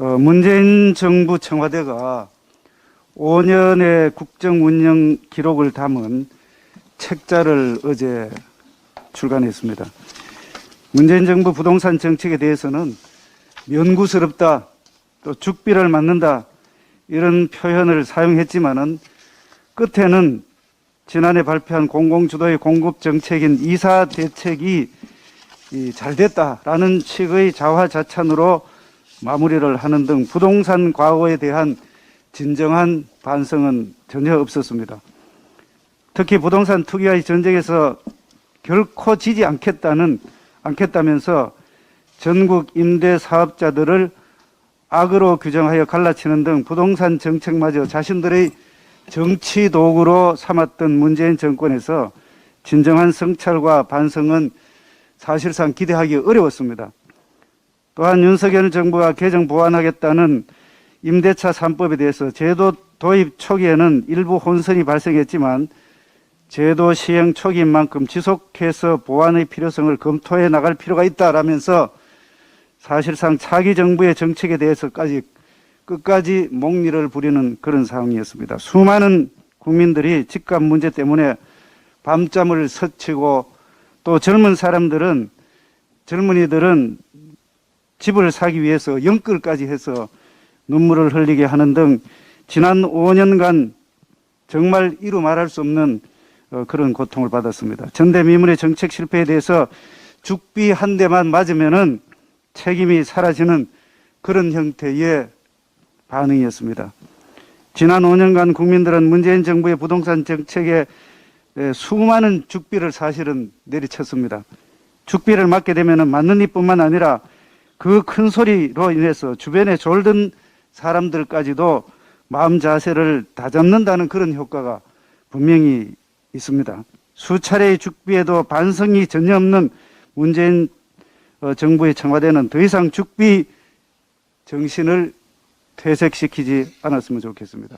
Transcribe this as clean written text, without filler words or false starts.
문재인 정부 청와대가 5년의 국정 운영 기록을 담은 책자를 어제 출간했습니다. 문재인 정부 부동산 정책에 대해서는 면구스럽다, 또 죽비를 맞는다, 이런 표현을 사용했지만은 끝에는 지난해 발표한 공공주도의 공급 정책인 이사 대책이 잘 됐다라는 식의 자화자찬으로 마무리를 하는 등 부동산 과거에 대한 진정한 반성은 전혀 없었습니다. 특히 부동산 투기와의 전쟁에서 결코 지지 않겠다면서 전국 임대 사업자들을 악으로 규정하여 갈라치는 등 부동산 정책마저 자신들의 정치 도구로 삼았던 문재인 정권에서 진정한 성찰과 반성은 사실상 기대하기 어려웠습니다. 또한 윤석열 정부가 개정 보완하겠다는 임대차 3법에 대해서 제도 도입 초기에는 일부 혼선이 발생했지만 제도 시행 초기인 만큼 지속해서 보완의 필요성을 검토해 나갈 필요가 있다라면서 사실상 차기 정부의 정책에 대해서까지 끝까지 목리를 부리는 그런 상황이었습니다. 수많은 국민들이 집값 문제 때문에 밤잠을 설치고 또 젊은이들은 집을 사기 위해서 연끌까지 해서 눈물을 흘리게 하는 등 지난 5년간 정말 이루 말할 수 없는 그런 고통을 받았습니다. 전대미문의 정책 실패에 대해서 죽비 한 대만 맞으면은 책임이 사라지는 그런 형태의 반응이었습니다. 지난 5년간 국민들은 문재인 정부의 부동산 정책에 수많은 죽비를 사실은 내리쳤습니다. 죽비를 맞게 되면 맞는 이뿐만 아니라 그 큰 소리로 인해서 주변에 졸던 사람들까지도 마음 자세를 다잡는다는 그런 효과가 분명히 있습니다. 수차례의 죽비에도 반성이 전혀 없는 문재인 정부의 청와대는 더 이상 죽비 정신을 퇴색시키지 않았으면 좋겠습니다.